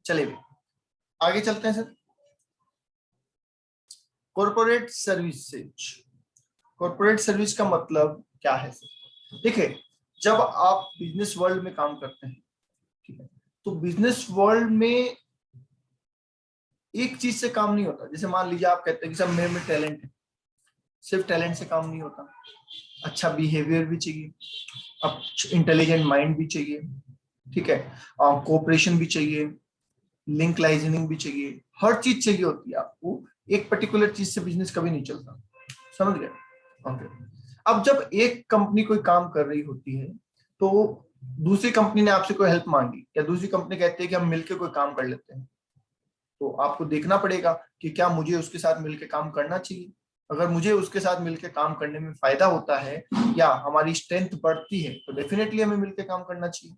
चलिए आगे चलते हैं sir. Corporate services, corporate service का मतलब क्या है सर? देखिए, जब आप बिजनेस वर्ल्ड में काम करते हैं, ठीक है, तो बिजनेस वर्ल्ड में एक चीज से काम नहीं होता। जैसे मान लीजिए आप कहते हैं कि सर मेरे में टैलेंट है, सिर्फ टैलेंट से काम नहीं होता, अच्छा बिहेवियर भी चाहिए, अब इंटेलिजेंट माइंड भी चाहिए, ठीक है, कोऑपरेशन भी चाहिए, लिंक लाइजनिंग भी चाहिए, हर चीज चाहिए होती है आपको। एक पर्टिकुलर चीज से बिजनेस कभी नहीं चलता, समझ गए? ओके। अब जब एक कंपनी कोई काम कर रही होती है तो दूसरी कंपनी ने आपसे कोई हेल्प मांगी, या दूसरी कंपनी कहती है कि हम मिलकर कोई काम कर लेते हैं, तो आपको देखना पड़ेगा कि क्या मुझे उसके साथ मिलकर काम करना चाहिए। अगर मुझे उसके साथ मिलकर काम करने में फायदा होता है या हमारी स्ट्रेंथ बढ़ती है तो डेफिनेटली हमें मिलकर काम करना चाहिए।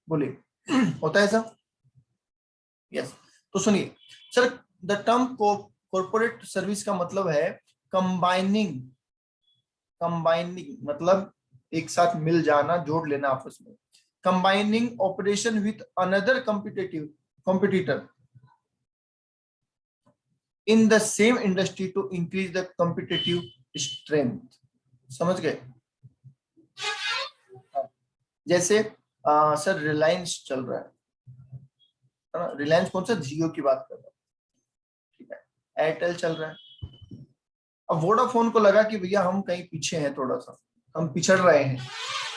बोलिए होता है ऐसा? यस। तो सुनिए sir, the term corporate service का मतलब है कंबाइनिंग, कंबाइनिंग मतलब एक साथ मिल जाना, जोड़ लेना आपस में। Combining operation with another competitor in the same industry to increase the competitive strength. समझ गए? जैसे सर रिलायंस चल रहा है, रिलायंस कौन सा? जियो की बात कर रहा हूं, ठीक है, एयरटेल चल रहा है। अब वोडाफोन को लगा कि भैया हम कहीं पीछे हैं, थोड़ा सा हम पिछड़ रहे हैं,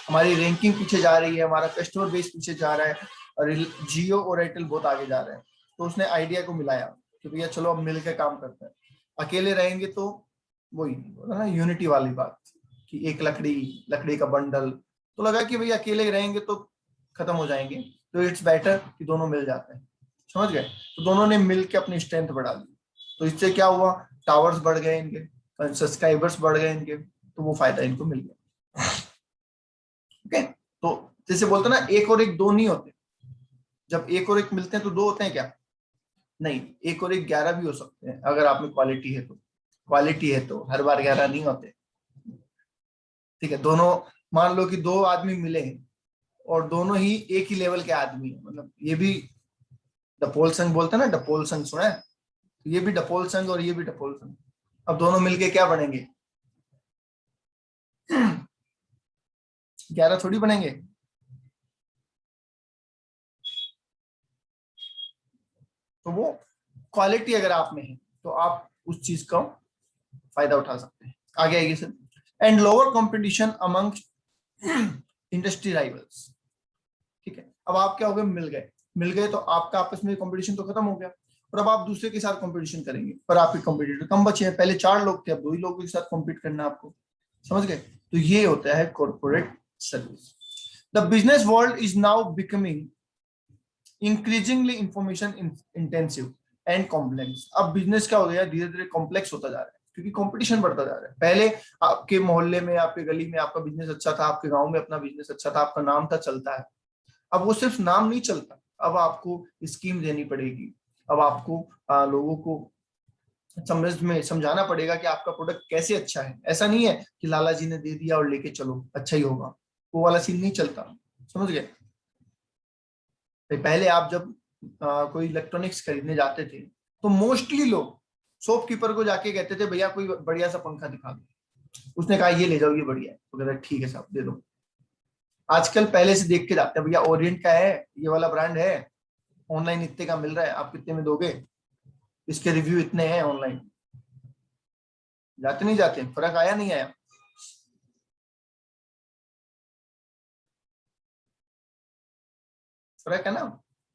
हमारी रैंकिंग पीछे जा रही है, हमारा कस्टमर बेस पीछे जा रहा है, और जियो और एयरटेल बहुत आगे जा रहे हैं। तो उसने आइडिया को मिलाया कि भैया चलो अब मिलकर काम करते हैं। अकेले रहेंगे तो वही ना, यूनिटी वाली बात, कि एक लकड़ी का बंडल, तो लगा कि भैया अकेले रहेंगे तो खत्म हो जाएंगे, तो इट्स बेटर कि दोनों मिल जाते हैं। समझ गए? तो दोनों ने मिलकर अपनी स्ट्रेंथ बढ़ा ली। तो इससे क्या हुआ? टावर्स बढ़ गए इनके, सब्सक्राइबर्स बढ़ गए इनके, तो वो फायदा इनको मिल गया। ओके। तो जैसे बोलते हैं ना, एक और एक दो नहीं होते। जब एक और एक मिलते हैं तो दो होते हैं क्या? नहीं, एक और एक 11 भी हो सकते हैं, अगर आप में क्वालिटी है तो। क्वालिटी है तो हर बार 11 नहीं होते, ठीक है। दोनों, मान लो कि दो आदमी मिले और दोनों ही एक ही लेवल के आदमी है, मतलब ये भी डपोल संघ बोलते हैं ना, डपोल संघ सुना है? ये भी डपोल संघ और ये भी डपोल संघ। अब दोनों मिलके क्या बनेंगे? 11 थोड़ी बनेंगे। तो वो क्वालिटी अगर आप में है तो आप उस चीज का फायदा उठा सकते हैं। आगे आइए sir. And lower competition among industry rivals, ठीक है। अब आप क्या हो गए? मिल गए तो आपका आपस में कंपटीशन तो खत्म हो गया, और अब आप दूसरे के साथ कंपटीशन करेंगे, पर आपके कंपटीटर कम बचे हैं। पहले 4 लोग थे, अब 2 ही लोगों के साथ कॉम्पीट करना आपको। समझ गए? तो ये होता है corporate service. The business world is now becoming increasingly information intensive and complex. अब बिजनेस क्या हो गया? धीरे धीरे कॉम्प्लेक्स होता जा रहा है, क्योंकि कंपटीशन बढ़ता जा रहा है। पहले आपके मोहल्ले में, आपके गली में आपका बिजनेस अच्छा था, आपके गांव में अपना बिजनेस अच्छा था, आपका नाम था, चलता है। अब वो सिर्फ नाम नहीं चलता, अब आपको स्कीम देनी पड़ेगी। अब आपको लोगों को समझाना पड़ेगा कि आपका प्रोडक्ट कैसे अच्छा है। ऐसा नहीं है कि लाला जी ने दे दिया और लेके चलो अच्छा ही होगा, वो वाला सीन नहीं चलता। समझ गए? पहले आप जब कोई इलेक्ट्रॉनिक्स खरीदने जाते थे तो मोस्टली लोग शॉपकीपर को जाके कहते थे भैया कोई बढ़िया सा पंखा दिखा दो। उसने कहा ये ले जाओ, ये बढ़िया है, तो कहता ठीक है साहब दे दो। आजकल पहले से देख के जाते हैं, भैया ओरिएंट का है, ये वाला ब्रांड है, ऑनलाइन इतने का मिल रहा है, आप कितने में दोगे, इसके रिव्यू इतने हैं ऑनलाइन। जाते नहीं जाते? फर्क आया नहीं आया? फर्क है ना?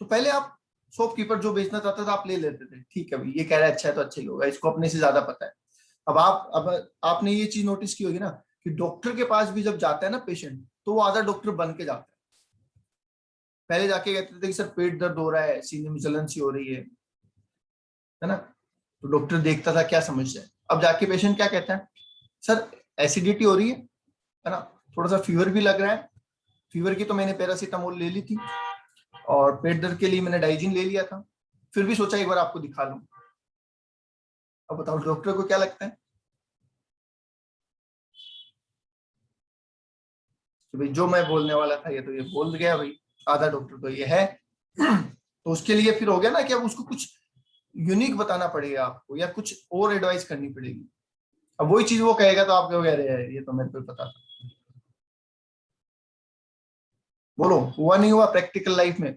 तो पहले आप, शॉपकीपर जो बेचना चाहता था आप ले लेते थे, ठीक है भाई ये कह रहा है अच्छा है तो अच्छा ही होगा, इसको अपने से ज्यादा पता है। अब आपने ये चीज नोटिस की होगी ना, कि डॉक्टर के पास भी जब जाता है ना पेशेंट, तो वो आधा डॉक्टर बन के जाता है। पहले जाके कहते थे कि सर पेट दर्द हो रहा है, सीने में जलन सी हो रही है ना, तो डॉक्टर देखता था क्या समस्या है। अब जाके पेशेंट क्या कहता है? सर एसिडिटी हो रही है ना, थोड़ा सा फीवर भी लग रहा है, फीवर की तो मैंने पैरासीटामोल ले ली थी, और पेट दर्द के लिए मैंने डाइजिन ले लिया था, फिर भी सोचा एक बार आपको दिखा लूं। अब बताओ डॉक्टर को क्या लगता है कि भाई जो मैं बोलने वाला था ये तो ये बोल गया भाई, आधा डॉक्टर तो ये है। तो उसके लिए फिर हो गया ना कि अब उसको कुछ यूनिक बताना पड़ेगा आपको, या कुछ और एडवाइस करनी पड़ेगी। अब वही चीज वो कहेगा तो आप कहोगे अरे ये तो मेरे को पता था। बोलो, हुआ नहीं हुआ प्रैक्टिकल लाइफ में?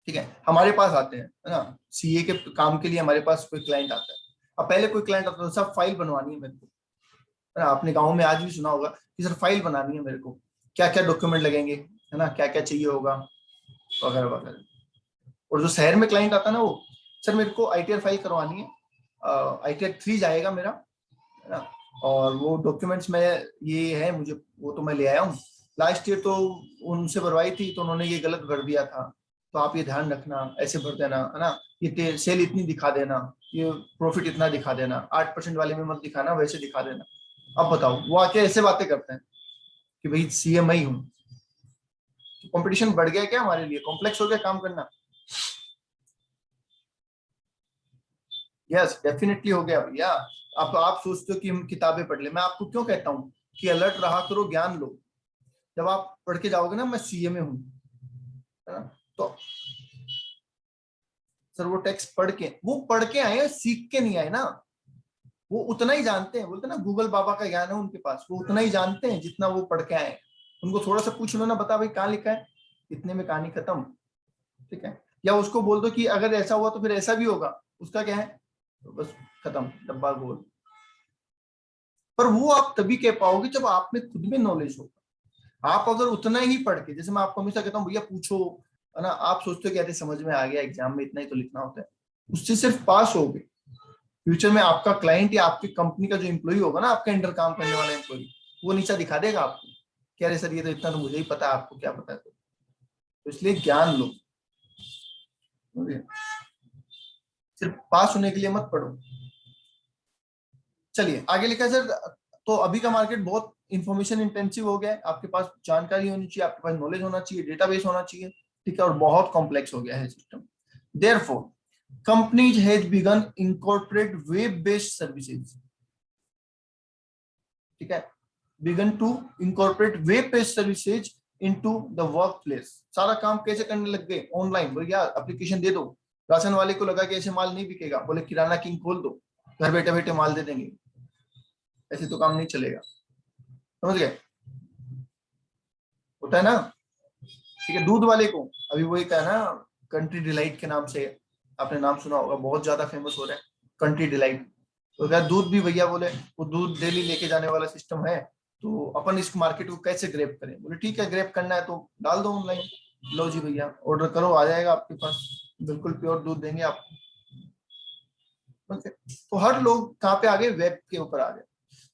ठीक है, हमारे पास आते हैं, है ना, सीए के काम के लिए हमारे पास कोई क्लाइंट आता है। अब पहले कोई क्लाइंट आता था, सब फाइल बनवानी है मेरे को, है ना, अपने गाँव में आज भी सुना होगा कि सर फाइल बनानी है मेरे को, क्या क्या डॉक्यूमेंट लगेंगे, है ना, क्या क्या चाहिए होगा, वगैरह वगैरह। और जो शहर में क्लाइंट आता है ना, वो सर मेरे को आईटीआर फाइल करवानी है, आईटीआर 3 जाएगा मेरा, है ना, और वो डॉक्यूमेंट्स में ये है मुझे, वो तो मैं ले आया हूँ, लास्ट ईयर तो उनसे भरवाई थी तो उन्होंने ये गलत भर दिया था, तो आप ये ध्यान रखना, ऐसे भर देना, है ना, ये सेल इतनी दिखा देना, ये प्रॉफिट इतना दिखा देना, 8% वाले में मत दिखाना, वैसे दिखा देना। अब बताओ, वो आके ऐसे बातें करते हैं कि भाई सीएम मैं ही हूँ। कंपटीशन बढ़ गया क्या हमारे लिए, कॉम्प्लेक्स हो गया काम करना? यस डेफिनेटली हो गया भैया। आप सोचते हो कि हम किताबें पढ़ ले, मैं आपको क्यों कहता हूँ कि अलर्ट रहा करो, ज्ञान लो। जब आप पढ़ के जाओगे ना मैं सीए में हूँ, है ना, तो सर वो टेक्स्ट पढ़ के, वो पढ़ के आए हैं, सीख के नहीं आए ना। वो उतना ही जानते हैं, बोलते हैं ना गूगल बाबा का ज्ञान है उनके पास, वो उतना ही जानते हैं जितना वो पढ़ के आए हैं। उनको थोड़ा सा पूछ लो ना, बता भाई कहाँ लिखा है, इतने में कहानी खत्म। ठीक है, या उसको बोल दो कि अगर ऐसा हुआ तो फिर ऐसा भी होगा, उसका क्या है, तो बस खत्म, डब्बा गोल। पर वो आप तभी कह पाओगे जब आप में खुद में नॉलेज होगा। आप अगर उतना ही पढ़ के, जैसे मैं आपको हमेशा कहता हूँ भैया पूछो, है ना, आप सोचते हो कि अरे समझ में आ गया, एग्जाम में इतना ही तो लिखना होता है, उससे सिर्फ पास हो गए। फ्यूचर में आपका क्लाइंट या आपकी कंपनी का जो एम्प्लॉय होगा ना, आपके अंडर काम करने वाला एम्प्लॉय, वो नीचा दिखा देगा आपको कि अरे सर ये तो इतना तो मुझे ही पता है, आपको क्या पता है। तो इसलिए ज्ञान लो, सिर्फ पास होने के लिए मत पढ़ो। चलिए आगे लिखा है सर, तो अभी का मार्केट बहुत इंफॉर्मेशन इंटेंसिव हो गया है, आपके पास जानकारी होनी चाहिए, आपके पास नॉलेज होना चाहिए, डेटाबेस होना चाहिए, ठीक है, और बहुत कॉम्प्लेक्स हो गया है system. Therefore companies has begun incorporate web based services, ठीक है, begun to incorporate web based services into the workplace. सारा काम कैसे करने लग गए, ऑनलाइन, भैया एप्लीकेशन दे दो। राशन वाले को लगा कि ऐसे माल नहीं बिकेगा, बोले किराना किंग खोल दो, घर बैठे बैठे माल दे देंगे। ऐसे तो काम नहीं चलेगा, समझ गए, होता है ना। ठीक है, दूध वाले को अभी वही का ना, कंट्री डिलाइट के नाम से, आपने नाम सुना होगा, बहुत ज्यादा फेमस हो रहा है कंट्री डिलाइट। तो क्या दूध भी भैया बोले, वो दूध डेली लेके जाने वाला सिस्टम है, तो अपन इस मार्केट को कैसे ग्रैब करें, बोले ठीक है ग्रैब करना है तो डाल दो ऑनलाइन, लो जी भैया ऑर्डर करो, आ जाएगा आपके पास, बिल्कुल प्योर दूध देंगे आपको। तो हर लोग कहाँ पे आ गए, वेब के ऊपर आ गए।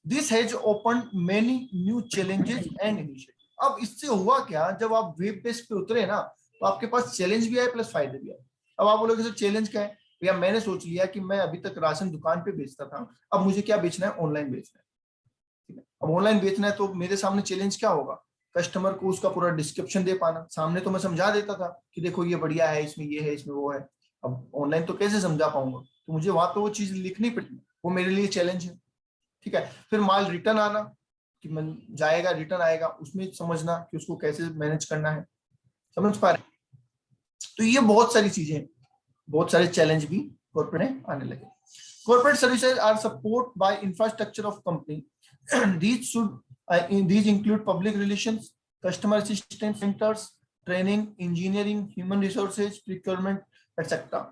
This has open many new challenges and initiative. अब इससे हुआ क्या, जब आप वेब बेस पे उतरे ना, तो आपके पास चैलेंज भी आए प्लस फायदे भी आए। अब आप बोलोगे सर चैलेंज क्या है, भैया मैंने सोच लिया कि मैं अभी तक राशन दुकान पे बेचता था, अब मुझे क्या बेचना है, ऑनलाइन बेचना है। ठीक है, अब ऑनलाइन बेचना है तो मेरे सामने चैलेंज क्या होगा, कस्टमर को उसका पूरा डिस्क्रिप्शन दे पाना। सामने तो मैं समझा देता था कि देखो ये बढ़िया है, इसमें ये है, इसमें वो है। अब ऑनलाइन तो कैसे समझा पाऊंगा, तो मुझे वहां पे वो चीज लिखनी पड़ेगी, वो मेरे लिए चैलेंज है। ठीक है, फिर माल रिटर्न आना, कि मन जाएगा रिटर्न आएगा, उसमें समझना कि उसको कैसे मैनेज करना है, समझ पा रहे। तो ये बहुत सारी चीजें, बहुत सारे चैलेंज भी कॉर्पोरेट में आने लगे। Corporate services are support by infrastructure of company. these include public relations, customer assistance centers, training, engineering, human resources, procurement, etc.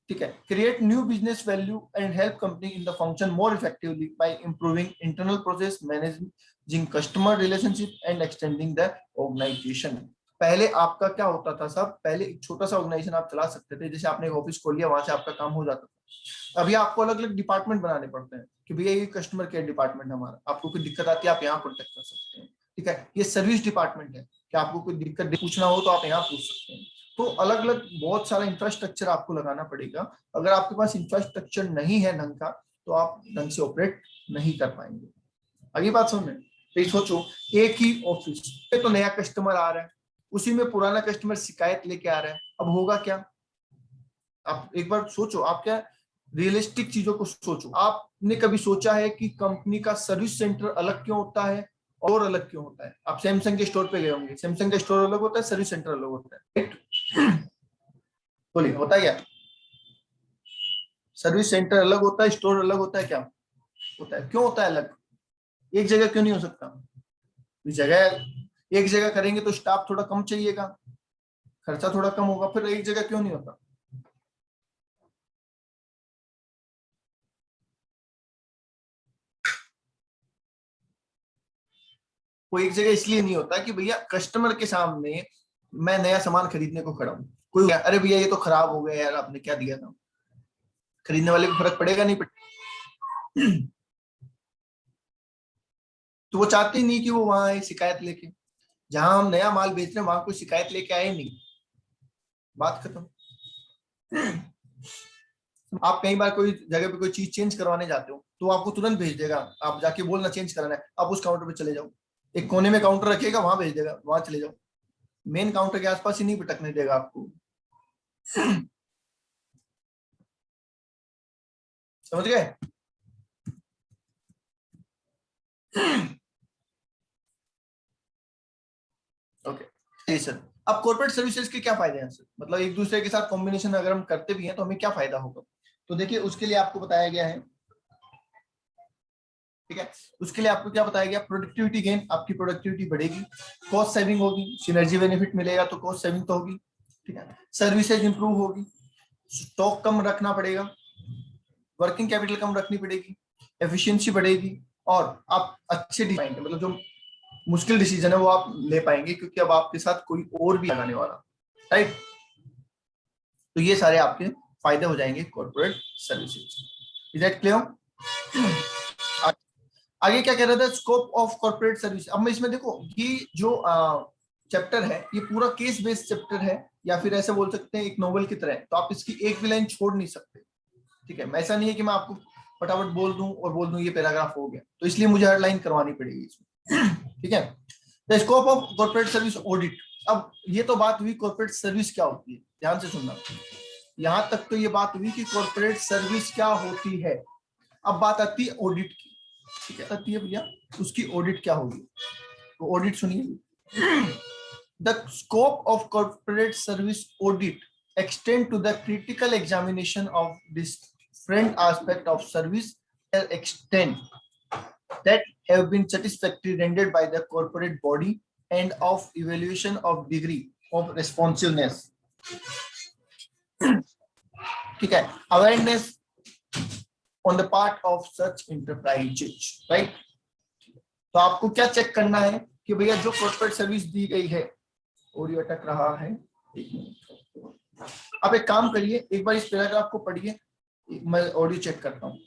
ठीक है, create new business value and help company in the function more effectively by improving internal process, managing customer relationship and extending the organisation. पहले आपका क्या होता था, सब पहले एक छोटा सा ऑर्गेनाइजेशन आप चला सकते थे, जैसे आपने एक ऑफिस खोल लिया, वहां से आपका काम हो जाता था। अभी आपको अलग अलग डिपार्टमेंट बनाने पड़ते हैं कि भैया ये कस्टमर केयर डिपार्टमेंट हमारा, आपको कोई दिक्कत आती है आप यहाँ कॉन्टेक्ट कर सकते हैं। ठीक है, ये सर्विस डिपार्टमेंट है कि आपको कोई दिक्कत पूछना हो तो आप यहाँ पूछ सकते हैं। तो अलग अलग बहुत सारा इंफ्रास्ट्रक्चर आपको लगाना पड़ेगा। अगर आपके पास इंफ्रास्ट्रक्चर नहीं है ढंग का, तो आप ढंग से ऑपरेट नहीं कर पाएंगे। अगली बात समझ, तो सोचो, एक ही ऑफिस पे तो नया कस्टमर आ रहा है, उसी में पुराना कस्टमर शिकायत लेके आ रहा है, अब होगा क्या। आप एक बार सोचो, आप क्या रियलिस्टिक चीजों को सोचो। आपने कभी सोचा है कि कंपनी का सर्विस सेंटर अलग क्यों होता है और अलग क्यों होता है? आप सैमसंग के स्टोर पे गए होंगे, सैमसंग का स्टोर अलग होता है, सर्विस सेंटर अलग होता है, बोलिए होता है क्या? सर्विस सेंटर अलग होता है, स्टोर अलग होता है, क्या होता है? क्यों होता है अलग? एक जगह क्यों नहीं हो सकता? जगह एक जगह करेंगे तो स्टाफ थोड़ा कम चाहिएगा, खर्चा थोड़ा कम होगा, फिर एक जगह क्यों नहीं होता? वो एक जगह इसलिए नहीं होता कि भैया कस्टमर के सामने मैं नया सामान खरीदने को खड़ा हूँ, कोई अरे भैया ये तो खराब हो गया यार, आपने क्या दिया था, खरीदने वाले को फर्क पड़ेगा नहीं पड़ेगा। तो वो चाहते ही नहीं कि वो वहां आए शिकायत लेके, जहां हम नया माल बेच रहे हैं वहां कोई शिकायत लेके आए नहीं, बात खत्म। आप कई बार कोई जगह पे कोई चीज चेंज करवाने जाते हो तो वो आपको तुरंत भेज देगा, आप जाके बोलना चेंज कराना है, आप उस काउंटर पे चले जाओ, एक कोने में काउंटर रखेगा, वहां भेज देगा, वहां चले जाओ, मेन काउंटर के आसपास ही नहीं भटकने देगा आपको। समझ गए? ओके, जी सर। अब कॉर्पोरेट सर्विसेज के क्या फायदे हैं सर, मतलब एक दूसरे के साथ कॉम्बिनेशन अगर हम करते भी हैं तो हमें क्या फायदा होगा? तो देखिए उसके लिए आपको बताया गया है, ठीक है, उसके लिए आपको क्या बताया गया, प्रोडक्टिविटी गेन, आपकी प्रोडक्टिविटी बढ़ेगी, कॉस्ट सेविंग होगी, सिनर्जी बेनिफिट मिलेगा तो कॉस्ट सेविंग तो होगी, ठीक है, सर्विसेज इंप्रूव होगी, स्टॉक कम रखना पड़ेगा, वर्किंग कैपिटल कम रखनी पड़ेगी, एफिशिएंसी बढ़ेगी, और आप अच्छे डिजाइन मतलब जो मुश्किल डिसीजन है वो आप ले पाएंगे क्योंकि अब आपके साथ कोई और भी आने वाला, राइट? तो ये सारे आपके फायदे हो जाएंगे corporate services. Is that clear? आगे क्या कह रहा था, स्कोप ऑफ कॉर्पोरेट सर्विस। अब मैं इसमें देखो ये जो चैप्टर है ये पूरा केस बेस्ड चैप्टर है, या फिर ऐसे बोल सकते हैं एक नोवेल की तरह, तो आप इसकी एक भी लाइन छोड़ नहीं सकते, ठीक है? ऐसा नहीं है कि मैं आपको फटाफट बोल दूं और बोल दूं ये पैराग्राफ हो गया, तो इसलिए मुझे हर लाइन करवानी पड़ेगी इसमें। ठीक है, the scope of corporate service audit. अब ये तो बात हुई कॉर्पोरेट सर्विस क्या होती है, ध्यान से सुनना, यहां तक तो ये बात हुई कि कॉर्पोरेट सर्विस क्या होती है। अब बात आती है ऑडिट की, ठीक है, आती है भैया उसकी ऑडिट क्या होगी, तो ऑडिट सुनिए। The scope of corporate service audit extend to the critical examination of different aspect of service extent that have been satisfactorily rendered by the corporate body and of evaluation of degree of responsiveness, ठीक है, awareness on the part of such enterprises, right? तो आपको क्या check करना है कि भैया जो कॉर्पोरेट सर्विस दी गई है, ऑडियो अटक रहा है, एक मिनट, आप एक काम करिए, एक बार इस पैराग्राफ को पढ़िए, मैं ऑडियो चेक करता हूँ।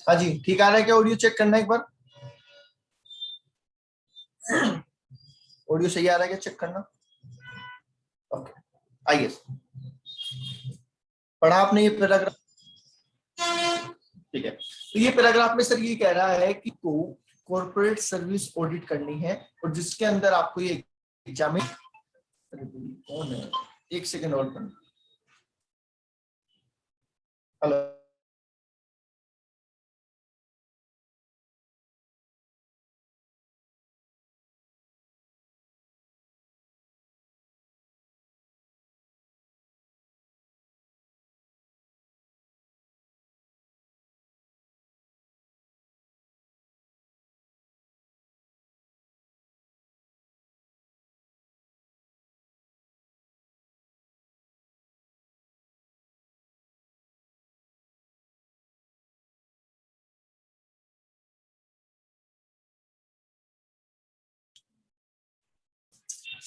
हाँ जी, ठीक आ रहा है क्या? ऑडियो चेक करना एक बार, ऑडियो सही आ रहा है क्या, चेक करना। ओके, आइए, पढ़ा आपने ये पैराग्राफ? ठीक है, तो ये पैराग्राफ में सर ये कह रहा है कि को कॉर्पोरेट सर्विस ऑडिट करनी है और जिसके अंदर आपको ये एग्जामिन, कौन है, एक सेकंड और करना, हेलो।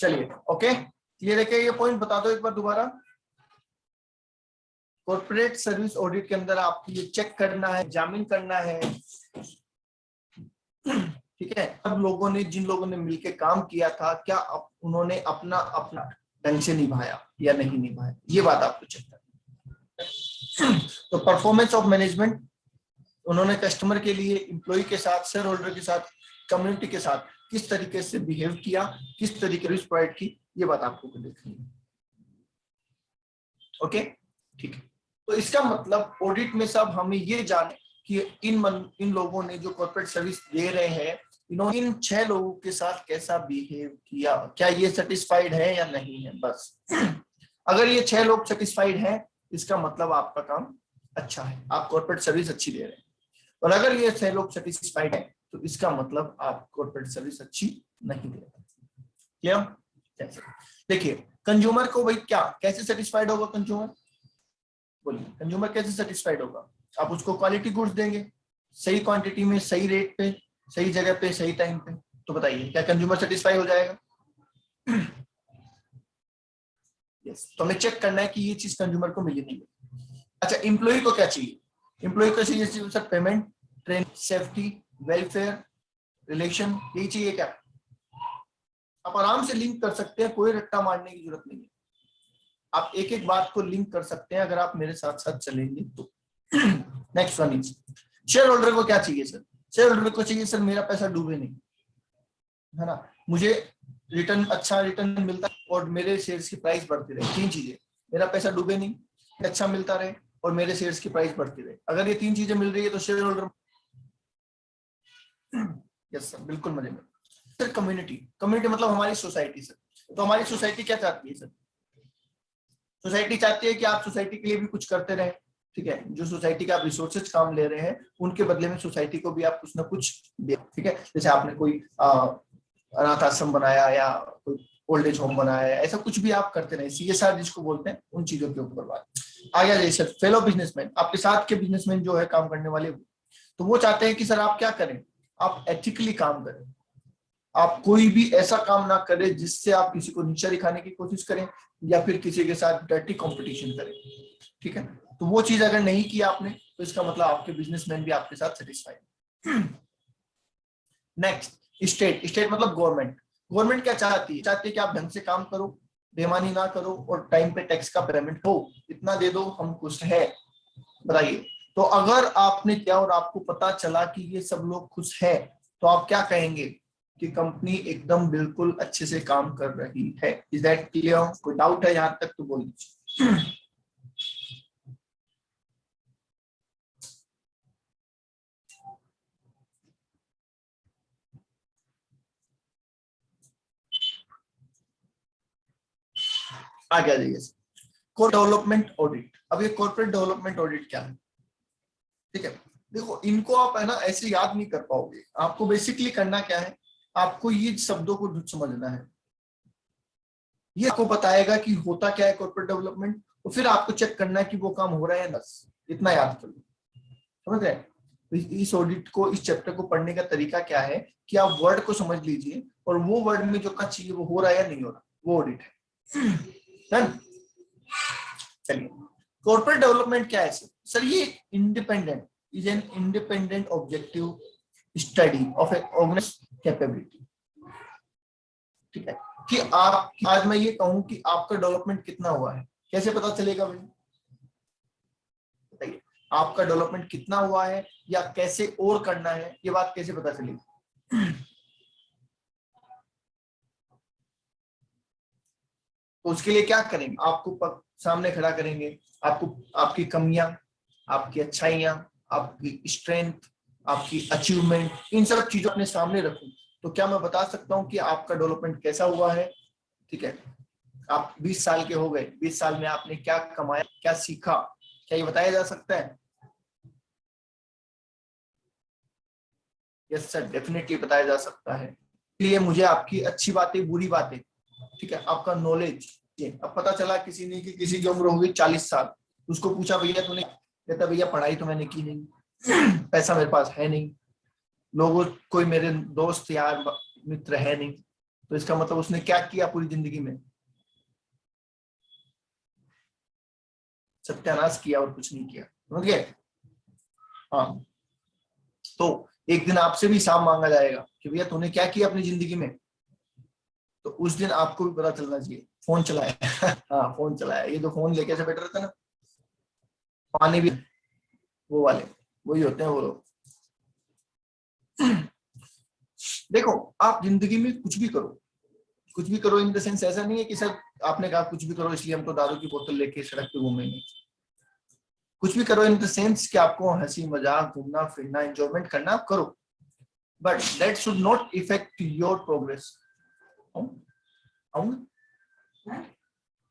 चलिए ओके, क्लियर है क्या ये पॉइंट? बता दो एक बार दोबारा। कॉर्पोरेट सर्विस ऑडिट के अंदर आपको ये चेक करना है, एग्जामिन करना है, ठीक है, अब लोगों ने, जिन लोगों ने मिलकर काम किया था, क्या उन्होंने अपना अपना ढंग से निभाया या नहीं निभाया, ये बात आपको चेक करनी है। तो परफॉर्मेंस ऑफ मैनेजमेंट, उन्होंने कस्टमर के लिए, एम्प्लॉय के साथ, शेयर होल्डर के साथ, कम्युनिटी के साथ किस तरीके से बिहेव किया, किस तरीके से प्रोवाइड की, ये बात आपको देखनी है। ओके ठीक है, तो इसका मतलब ऑडिट में सब हमें ये जाने कि इन लोगों ने जो कॉर्पोरेट सर्विस दे रहे हैं, इन्होंने इन 6 लोगों के साथ कैसा बिहेव किया, क्या ये सेटिस्फाइड है या नहीं है, बस। अगर ये 6 लोग सेटिस्फाइड हैं, इसका मतलब आपका काम अच्छा है, आप कॉर्पोरेट सर्विस अच्छी दे रहे हैं। और अगर ये 6 लोग सेटिस्फाइड हैं, तो इसका मतलब आप कॉर्पोरेट सर्विस अच्छी नहीं दे रहे। क्लियर? देखिए कंज्यूमर को भाई क्या, कैसे सेटिस्फाइड होगा कंज्यूमर? बोलिए, कंज्यूमर कैसे सेटिस्फाइड होगा? आप उसको क्वालिटी गुड्स देंगे, सही क्वांटिटी में, सही रेट पे, सही जगह पे, सही टाइम पे, तो बताइए क्या कंज्यूमर सेटिस्फाई हो जाएगा? यस, तो हमें चेक करना है कि ये चीज कंज्यूमर को मिली नहीं मिली। अच्छा, एम्प्लॉय को क्या चाहिए? एम्प्लॉय को चाहिए sir payment, training, safety, welfare, relation, यही चाहिए क्या? आप आराम से लिंक कर सकते हैं, कोई रट्टा मारने की जरूरत नहीं है, आप एक एक बात को लिंक कर सकते हैं अगर आप मेरे साथ साथ चलेंगे तो। Next one is share holder को क्या चाहिए सर? शेयर होल्डर को चाहिए सर मेरा पैसा डूबे नहीं, है ना, मुझे रिटर्न, अच्छा रिटर्न मिलता और मेरे शेयर्स की प्राइस बढ़ती रहे। 3 चीजें, मेरा पैसा डूबे नहीं, अच्छा मिलता रहे और मेरे शेयर्स की प्राइस बढ़ती रहे। अगर ये 3 चीजें मिल रही है तो शेयर होल्डर। यस सर, बिल्कुल मजे में। सर कम्युनिटी, कम्युनिटी मतलब हमारी सोसाइटी सर। तो हमारी सोसाइटी क्या चाहती है सर? सोसाइटी चाहती है कि आप सोसाइटी के लिए भी कुछ करते रहे, ठीक है, जो सोसाइटी का आप रिसोर्सेज काम ले रहे हैं, उनके बदले में सोसाइटी को भी आप कुछ ना कुछ दे, ठीक है। जैसे आपने कोई अनाथ आश्रम बनाया या कोई ओल्ड एज होम बनाया, ऐसा कुछ भी आप करते रहे, सीएसआर जिसको बोलते हैं, उन चीजों के ऊपर बात। आगे जाइए सर, फेलो बिजनेसमैन, आपके साथ के बिजनेसमैन जो है काम करने वाले, तो वो चाहते हैं कि सर आप क्या करें, आप एथिकली काम करें, आप कोई भी ऐसा काम ना करें जिससे आप किसी को नीचा दिखाने की कोशिश करें या फिर किसी के साथ डर्टी कंपटीशन करें, ठीक है। तो वो चीज अगर नहीं की आपने, तो इसका मतलब आपके बिजनेसमैन भी आपके साथ सेटिस्फाइड। नेक्स्ट, स्टेट, स्टेट मतलब गवर्नमेंट। गवर्नमेंट क्या चाहती है? चाहती है कि आप ढंग से काम करो, बेईमानी ना करो और टाइम पे टैक्स का पेमेंट हो, इतना दे दो, हम खुश है। बताइए, तो अगर आपने किया और आपको पता चला कि ये सब लोग खुश है, तो आप क्या कहेंगे कि कंपनी एकदम बिल्कुल अच्छे से काम कर रही है। Is that clear? कोई डाउट है यहाँ तक तो बोल दीजिए। आगे आ जाइए। Corporate development audit. अब ये कॉर्पोरेट डेवलपमेंट ऑडिट क्या है? ठीक है, देखो इनको आप है ना ऐसे याद नहीं कर पाओगे, आपको बेसिकली करना क्या है, आपको ये शब्दों को समझना है, ये आपको बताएगा कि होता क्या है कॉर्पोरेट डेवलपमेंट, तो फिर आपको चेक करना है कि वो काम हो रहा है, बस इतना याद कर लो, समझ रहे हैं? तो इस ऑडिट को, इस चैप्टर को पढ़ने का तरीका क्या है कि आप वर्ड को समझ लीजिए और वो वर्ड में जो का चाहिए वो हो रहा है या नहीं हो रहा, वो ऑडिट है। चलिए, कॉर्पोरेट डेवलपमेंट क्या है सर? ये independent, is an independent objective study of a organisation capability, ठीक है। कि आप, आज मैं ये कहूं कि आपका डेवलपमेंट कितना हुआ है, कैसे पता चलेगा भाई? बताइए, आपका डेवलपमेंट कितना हुआ है या कैसे और करना है, ये बात कैसे पता चलेगी? तो उसके लिए क्या करेंगे, आपको सामने खड़ा करेंगे, आपको आपकी कमियां, आपकी अच्छाइयां, आपकी स्ट्रेंथ, आपकी अचीवमेंट, इन सब चीजों अपने सामने रखूं, तो क्या मैं बता सकता हूं कि आपका डेवलपमेंट कैसा हुआ है, ठीक है। आप 20 साल के हो गए, 20 साल में आपने क्या कमाया, क्या सीखा, क्या ये बताया जा सकता है? यस सर, डेफिनेटली बताया जा सकता है। इसलिए मुझे आपकी अच्छी बातें, बुरी बातें, ठीक है, आपका नॉलेज, अब पता चला किसी ने कि किसी की उम्र होगी 40 साल, उसको पूछा भैया तूने, कहता भैया पढ़ाई तो मैंने की नहीं, पैसा मेरे पास है नहीं, लोगों, कोई मेरे दोस्त यार मित्र है नहीं, तो इसका मतलब उसने क्या किया पूरी जिंदगी में? सत्यानाश किया और कुछ नहीं किया। समझ गए? हाँ, तो एक दिन आपसे भी हिसाब मांगा जाएगा कि भैया तूने क्या किया अपनी जिंदगी में, तो उस दिन आपको भी पता चलना चाहिए फोन चलाया। हाँ फोन चलाया, ये जो फोन लेके से बैठ रहे थे ना, पानी भी वो वाले वही होते हैं वो लोग। देखो आप जिंदगी में कुछ भी करो, कुछ भी करो इन द सेंस ऐसा नहीं है कि सर आपने कहा कुछ भी करो इसलिए हम तो दारू की बोतल लेके सड़क पे घूमेंगे। कुछ भी करो इन द सेंस कि आपको हंसी मजाक घूमना फिरना एंजॉयमेंट करना आप करो, but that should not effect your progress.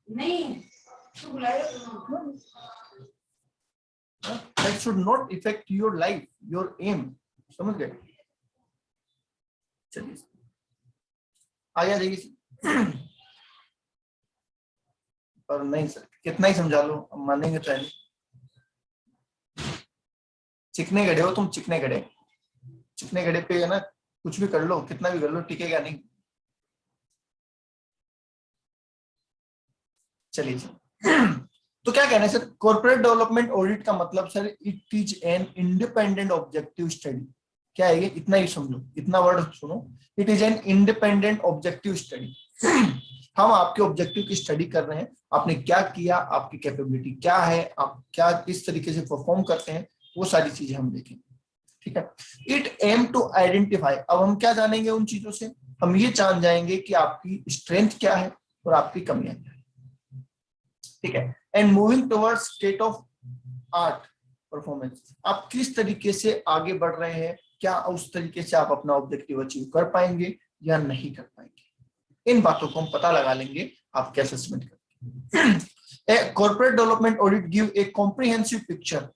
नहीं, that should not affect your life, your aim। समझ गए? चलिए आगे आ जाइए। पर नहीं सर, कितना ही समझा लो हम मानेंगे तो नहीं। चिकने गड़े हो तुम, चिकने गड़े, चिकने गड़े पे है ना, कुछ भी कर लो कितना भी कर लो टिकेगा नहीं। चलिए तो क्या कहना है सर, कॉर्पोरेट डेवलपमेंट ऑडिट का मतलब sir it is an independent objective study. क्या है ये? इतना ही समझो, इतना वर्ड सुनो, it is an independent objective study. हम आपके ऑब्जेक्टिव की स्टडी कर रहे हैं, आपने क्या किया, आपकी कैपेबिलिटी क्या है, आप क्या किस तरीके से परफॉर्म करते हैं, वो सारी चीजें हम देखेंगे। ठीक है, इट एम टू आइडेंटिफाई, अब हम क्या जानेंगे उन चीजों से, हम ये जान जाएंगे कि आपकी स्ट्रेंथ क्या है और आपकी कमियां क्या है। ठीक है, and moving towards state of art performance, आप किस तरीके से आगे बढ़ रहे हैं, क्या उस तरीके से आप अपना ऑब्जेक्टिव अचीव कर पाएंगे या नहीं कर पाएंगे, इन बातों को हम पता लगा लेंगे आप क्या असेसमेंट करते हैं। Corporate development audit give a comprehensive picture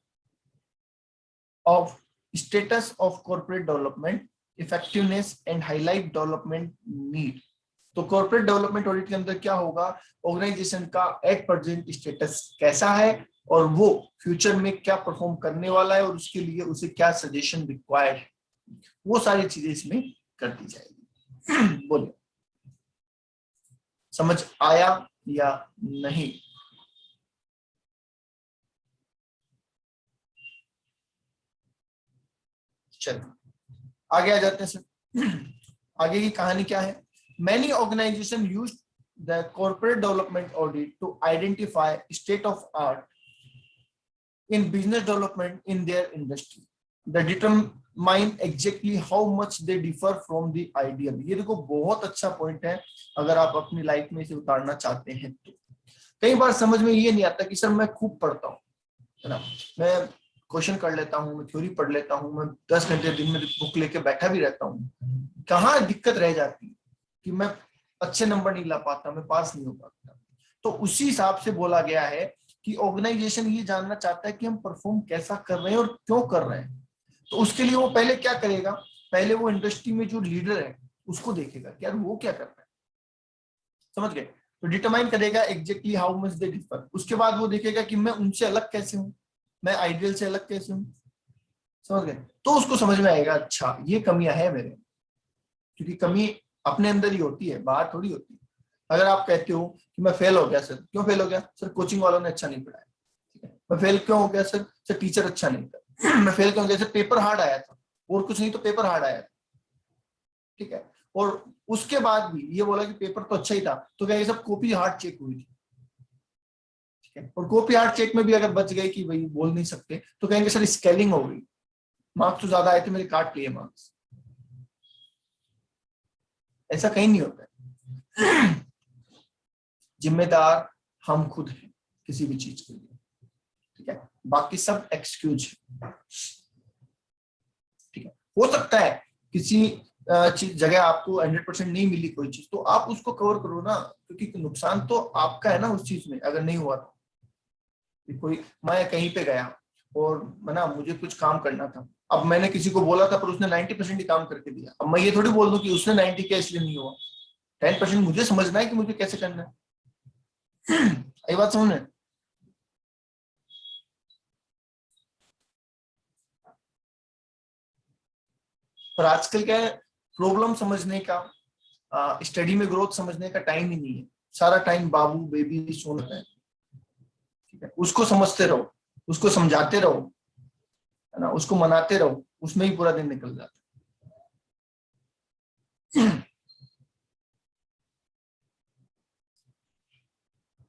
of status of corporate development effectiveness and highlight development need. तो कॉर्पोरेट डेवलपमेंट ऑडिट के अंदर क्या होगा, ऑर्गेनाइजेशन का एट प्रेजेंट स्टेटस कैसा है और वो फ्यूचर में क्या परफॉर्म करने वाला है और उसके लिए उसे क्या सजेशन रिक्वायर्ड है, वो सारी चीजें इसमें कर दी जाएगी। बोलिए समझ आया या नहीं? चलो आगे आ जाते हैं सर। आगे की कहानी क्या है, many organisation use the corporate development audit to identify state of art in business development in their industry that determine exactly how much they differ from the ideal। ये देखो बहुत अच्छा पॉइंट है, अगर आप अपनी लाइफ में इसे उतारना चाहते हैं तो। कई बार समझ में ये नहीं आता कि सर मैं खूब पढ़ता हूँ, है ना, मैं क्वेश्चन कर लेता हूँ, मैं थ्योरी पढ़ लेता हूँ, मैं 10 घंटे दिन में बुक लेके बैठा भी रहता हूँ, कहाँ दिक्कत रह जाती है कि मैं अच्छे नंबर नहीं ला पाता, मैं पास नहीं हो पाता। तो उसी हिसाब से बोला गया है कि ऑर्गेनाइजेशन ये जानना चाहता है कि हम परफॉर्म कैसा कर रहे हैं और क्यों कर रहे हैं। तो उसके लिए वो पहले क्या करेगा, पहले वो इंडस्ट्री में जो लीडर है उसको देखेगा कि यार वो क्या कर रहा है। समझ गए? तो डिटरमाइन करेगा exactly how much they differ. उसके बाद वो देखेगा कि मैं उनसे अलग कैसे हूं, मैं आइडियल से अलग कैसे हूं। समझ गए? तो उसको समझ में आएगा अच्छा ये कमियां है मेरे, क्योंकि कमी अपने अंदर ही होती है, बाहर थोड़ी होती है। अगर आप कहते हो कि मैं फेल हो गया सर, क्यों फेल हो गया सर, कोचिंग वालों ने अच्छा नहीं पढ़ाया। ठीक है, मैं फेल क्यों हो गया सर, सर टीचर अच्छा नहीं था। मैं फेल क्यों हो गया सर, पेपर हार्ड आया था, और कुछ नहीं तो पेपर हार्ड आया था। ठीक है, और उसके बाद भी ये बोला कि पेपर तो अच्छा ही था, तो क्या ये सब कॉपी हार्ड चेक हुई थी। ठीक है, और कॉपी हार्ड चेक में भी अगर बच गए कि भाई बोल नहीं सकते, तो कहेंगे सर स्केलिंग हो गई, मार्क्स तो ज्यादा आए थे मेरे काट लिए मार्क्स। ऐसा कहीं नहीं होता है। जिम्मेदार हम खुद हैं किसी भी चीज के लिए। ठीक है, बाकी सब एक्सक्यूज है। ठीक है, हो सकता है किसी जगह आपको 100% नहीं मिली कोई चीज, तो आप उसको कवर करो ना, क्योंकि नुकसान तो आपका है ना उस चीज में अगर नहीं हुआ तो। कोई मैं कहीं पे गया और ना मुझे कुछ काम करना था, अब मैंने किसी को बोला था पर उसने 90% ही काम करके दिया, अब मैं ये थोड़ी बोल दूं कि उसने 90 क्या इसलिए नहीं हुआ। 10% मुझे समझना है कि मुझे कैसे करना है। ये बात समझ में? पर आजकल क्या है, प्रॉब्लम समझने का स्टडी में ग्रोथ समझने का टाइम ही नहीं है, सारा टाइम बाबू बेबी सोना है, ठीक है। उसको समझते रहो, उसको समझाते रहो, है ना, उसको मनाते रहो, उसमें ही पूरा दिन निकल जाता है।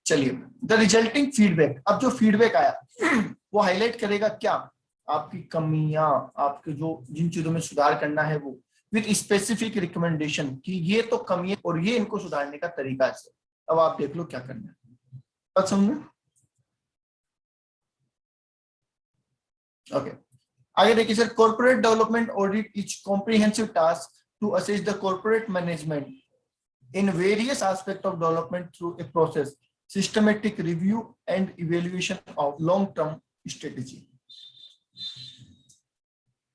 चलिए, द रिजल्टिंग फीडबैक, अब जो फीडबैक आया वो हाईलाइट करेगा क्या, आपकी कमियां, आपके जो जिन चीजों में सुधार करना है वो, विद स्पेसिफिक रिकमेंडेशन कि ये तो कमी है और ये इनको सुधारने का तरीका है। अब आप देख लो क्या करना है, बात समझ। ओके, आगे देखिए sir, corporate development audit is comprehensive task to assess the corporate management in various aspects of development through a process, systematic review and evaluation of long-term strategy।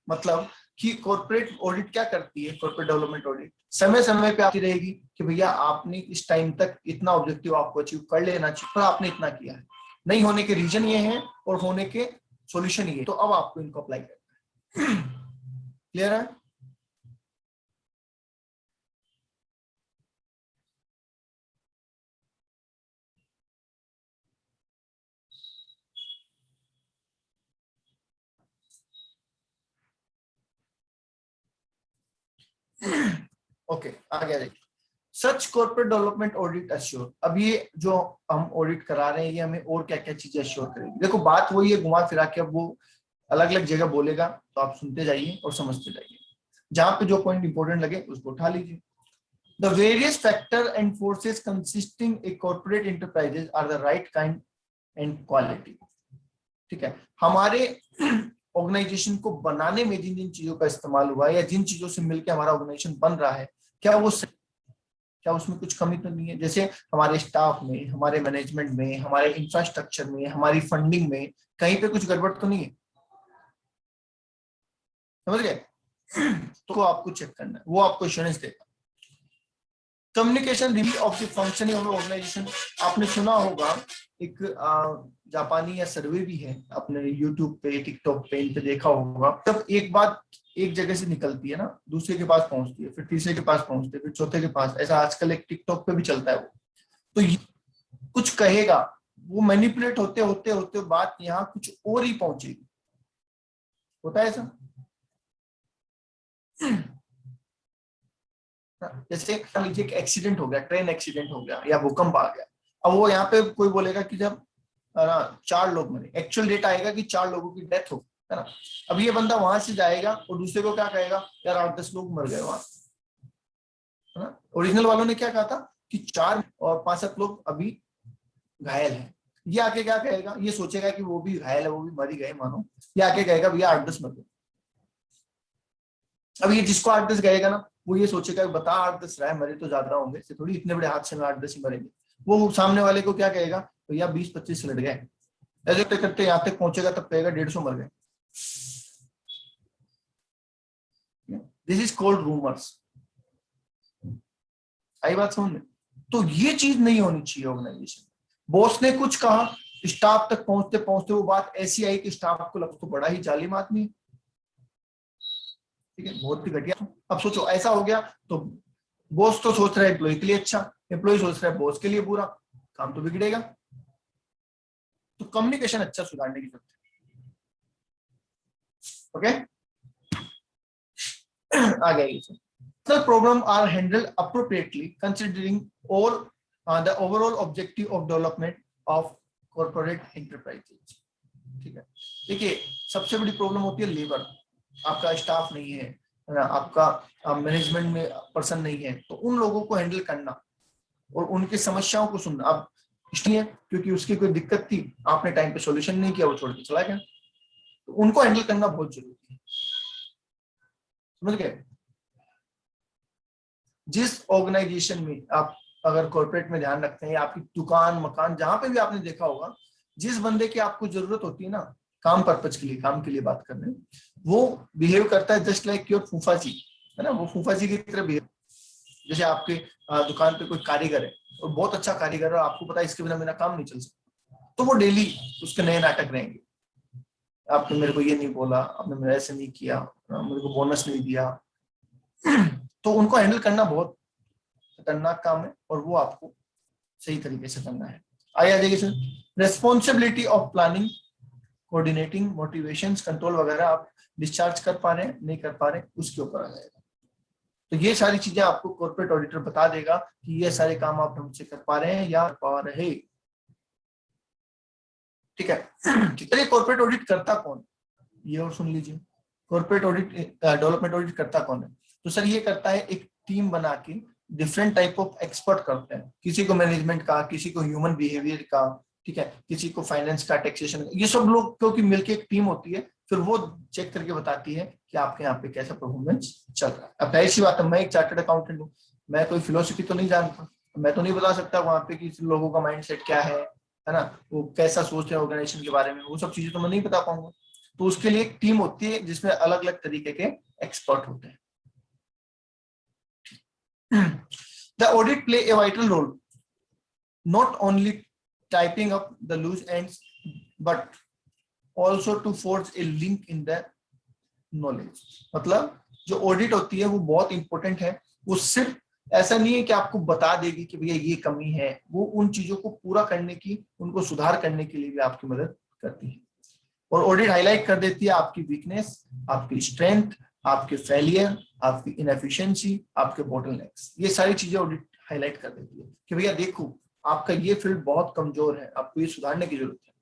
मतलब कि कॉर्पोरेट ऑडिट क्या करती है, कॉर्पोरेट डेवलपमेंट ऑडिट समय समय पे आती रहेगी कि भैया आपने इस टाइम तक इतना ऑब्जेक्टिव आपको अचीव कर लेना चाहिए, पर आपने इतना किया है, नहीं होने के रीजन ये है और होने के सॉल्यूशन ये, तो अब आपको इनको अप्लाई करना है। क्लियर है? ओके, आगे देखिए, सच कॉर्पोरेट डेवलपमेंट ऑडिट अश्योर। अब ये जो हम ऑडिट करा रहे हैं ये हमें और क्या क्या चीजें अश्योर करेगी, देखो बात वही है, घुमा फिरा के अब वो अलग अलग जगह बोलेगा तो आप सुनते जाइए और समझते जाइए, जहां पे जो पॉइंट इंपॉर्टेंट लगे उसको उठा लीजिए। The various factor and forces consisting a corporate enterprises are the right kind and quality. ठीक है, हमारे ऑर्गेनाइजेशन को बनाने में जिन जिन चीजों का इस्तेमाल हुआ है या जिन चीजों से मिलकर हमारा ऑर्गेनाइजेशन बन रहा है, क्या वो, क्या उसमें कुछ कमी तो नहीं है, जैसे हमारे स्टाफ में, हमारे मैनेजमेंट में, हमारे इंफ्रास्ट्रक्चर में, हमारी फंडिंग में कहीं पे कुछ गड़बड़ तो नहीं है, समझ गए? तो आपको चेक करना है, वो आपको एश्योरेंस देगा। Communication review of the functioning of organisation, आपने सुना होगा एक जापानी या सर्वे भी है, आपने यूट्यूब पे टिकटॉक पे इन पे देखा होगा, तब एक बात एक जगह से निकलती है ना, दूसरे के पास पहुंचती है, फिर तीसरे के पास पहुंचती है, फिर चौथे के पास, ऐसा आजकल एक टिकटॉक पे भी चलता है वो। तो कुछ कहेगा, वो मैनिपुलेट होते होते होते बात यहाँ कुछ और ही पहुंचेगी, होता है ऐसा। जैसे मान लीजिए एक एक्सीडेंट हो गया, ट्रेन एक्सीडेंट हो गया या भूकंप आ गया, अब वो यहाँ पे कोई बोलेगा कि जब 4 लोग मरे, एक्चुअल डेट आएगा कि 4 लोगों की डेथ हो, है ना। अब ये बंदा वहां से जाएगा और दूसरे को क्या कहेगा, यार 8-10 लोग मर गए वहां, है ना। ओरिजिनल वालों ने क्या कहा था कि 4 और 5-7 लोग अभी घायल है, ये आके क्या कहेगा, ये सोचेगा कि वो भी घायल है, वो भी मर ही गए मानो, ये आके कहेगा भैया 8-10 मर गए। अब ये जिसको 8-10 गएगा ना, वो ये सोचेगा बता 8-10 राय मरे तो ज्यादा होंगे, से थोड़ी इतने बड़े हादसे में 8-10 ही मरेंगे। वो सामने वाले को क्या कहेगा, भैया 20-25 लड़ गए, ऐसे करते यहाँ तक पहुंचेगा तब कहेगा 150 मर गए। This is called rumours. आई बात समझ में? तो ये चीज नहीं होनी चाहिए ऑर्गेनाइजेशन। बॉस ने कुछ कहा, स्टाफ तक पहुंचते पहुंचते वो बात ऐसी आई कि स्टाफ को लगा तो बड़ा ही जालिम आदमी, ठीक है, बहुत ही घटिया। अब सोचो ऐसा हो गया तो बॉस तो सोच रहा है एम्प्लॉय के लिए अच्छा, एम्प्लॉय सोच रहा है बॉस के लिए बुरा, काम तो बिगड़ेगा। तो कम्युनिकेशन अच्छा सुधारने की जरूरत है। ओके, आ गया। The problem are handled appropriately considering all the overall objective of development of corporate enterprises। ठीक है, देखिए सबसे बड़ी प्रॉब्लम होती है लेबर, आपका स्टाफ नहीं है ना, आपका मैनेजमेंट में पर्सन नहीं है, तो उन लोगों को हैंडल करना और उनकी समस्याओं को सुनना। अब इसलिए क्योंकि उसकी कोई दिक्कत थी, आपने टाइम पे सॉल्यूशन नहीं किया, वो छोड़ के चला गया, तो उनको हैंडल करना बहुत जरूरी है, समझ गए? जिस ऑर्गेनाइजेशन में आप अगर कॉर्पोरेट में ध्यान रखते हैं, आपकी दुकान मकान जहां पे भी आपने देखा होगा, जिस बंदे की आपको जरूरत होती है ना काम पर्पज के लिए, काम के लिए बात कर रहे हैं, वो बिहेव करता है जस्ट लाइक योर फूफा जी, है ना, वो फूफा जी की तरह बिहेव। जैसे आपके दुकान पे कोई कारीगर है और बहुत अच्छा कारीगर है, आपको पता है इसके बिना मेरा काम नहीं चल सकता, तो वो डेली उसके नए नाटक रहेंगे, आपने मेरे को ये नहीं बोला, आपने मेरे ऐसे नहीं किया, मेरे को बोनस नहीं दिया। तो उनको हैंडल करना बहुत खतरनाक काम है और वो आपको सही तरीके से करना है। आगे आ जाइए sir. Responsibility of planning, coordinating, motivations, control वगैरह आप डिस्चार्ज कर पा रहे हैं, नहीं कर पा रहे, उसके ऊपर आ जाएगा। तो ये सारी चीजें आपको कॉर्पोरेट ऑडिटर बता देगा कि ये सारे काम आप हमसे कर पा रहे हैं या पा रहे। ठीक है। चलिए, कॉर्पोरेट ऑडिट करता कौन, ये और सुन लीजिए। कॉर्पोरेट ऑडिट, डेवलपमेंट ऑडिट करता कौन है? तो सर ये करता है एक टीम बना के, डिफरेंट टाइप ऑफ एक्सपर्ट करते हैं, किसी को मैनेजमेंट का, किसी को ह्यूमन बिहेवियर का, ठीक है, किसी को फाइनेंस का, टैक्सेशन, ये सब लोग क्योंकि मिलके एक टीम होती है, फिर वो चेक करके बताती है कि आपके यहाँ पे कैसा परफॉर्मेंस चल रहा है। अब ऐसी बात है, मैं एक चार्टर्ड अकाउंटेंट हूँ, मैं कोई फिलोसफी तो नहीं जानता, मैं तो नहीं बता सकता वहां पे कि लोगों का माइंडसेट क्या है ना, वो कैसा सोचते हैं ऑर्गेनाइजेशन के बारे में, वो सब चीजें तो मैं नहीं बता पाऊंगा। तो उसके लिए एक टीम होती है जिसमें अलग अलग तरीके के एक्सपर्ट होते हैं। The audit play a vital role, not only typing up the loose ends, but also to forge a link in the knowledge। मतलब जो ऑडिट होती है वो बहुत इंपॉर्टेंट है। वो सिर्फ ऐसा नहीं है कि आपको बता देगी कि भैया ये कमी है, वो उन चीजों को पूरा करने की, उनको सुधार करने के लिए भी आपकी मदद करती है। और ऑडिट हाईलाइट कर देती है आपकी वीकनेस, आपकी स्ट्रेंथ, आपके फेलियर, आपकी इनएफिशिएंसी, आपके बॉटलनेक्स, ये सारी चीजें ऑडिट हाईलाइट कर देती है कि भैया देखो आपका ये फील्ड बहुत कमजोर है, आपको ये सुधारने की जरूरत है।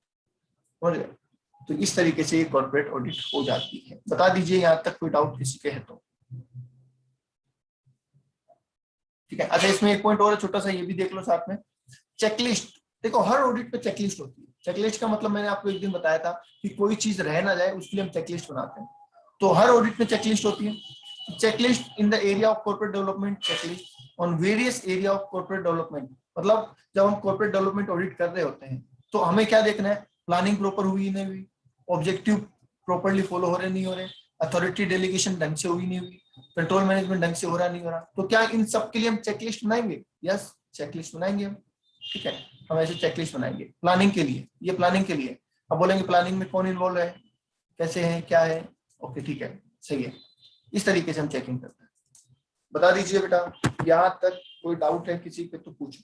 समझ गए? तो इस तरीके से ये कॉर्पोरेट ऑडिट हो जाती है। बता दीजिए यहाँ तक कोई डाउट किसी के है तो। ठीक है। अच्छा, इसमें एक पॉइंट और है छोटा सा, ये भी देख लो साथ में। चेकलिस्ट, देखो हर ऑडिट पे चेकलिस्ट होती है। चेकलिस्ट का मतलब मैंने आपको एक दिन बताया था कि कोई चीज रह ना जाए उसके लिए हम चेकलिस्ट बनाते हैं। तो हर ऑडिट में चेकलिस्ट होती है। Checklist in the area of corporate development, checklist on various area of corporate development. मतलब जब हम कॉर्पोरेट डेवलपमेंट ऑडिट कर रहे होते हैं तो हमें क्या देखना है, प्लानिंग प्रॉपर हुई नहीं हुई, ऑब्जेक्टिव प्रॉपर्ली फॉलो हो रहे नहीं हो रहे, अथॉरिटी डेलीगेशन ढंग से हुई नहीं हुई, कंट्रोल मैनेजमेंट ढंग से हो रहा नहीं हो रहा। तो क्या इन सब के लिए हम चेकलिस्ट बनाएंगे? यस, चेकलिस्ट बनाएंगे हम। ठीक है, हम ऐसे चेकलिस्ट बनाएंगे प्लानिंग के लिए। ये प्लानिंग के लिए। अब बोलेंगे प्लानिंग में कौन इन्वॉल्व है, कैसे है, क्या है। ओके ठीक है, सही है। इस तरीके से हम चेकिंग करते हैं। बता दीजिए बेटा, यहाँ तक कोई डाउट है किसी पे तो पूछ लो।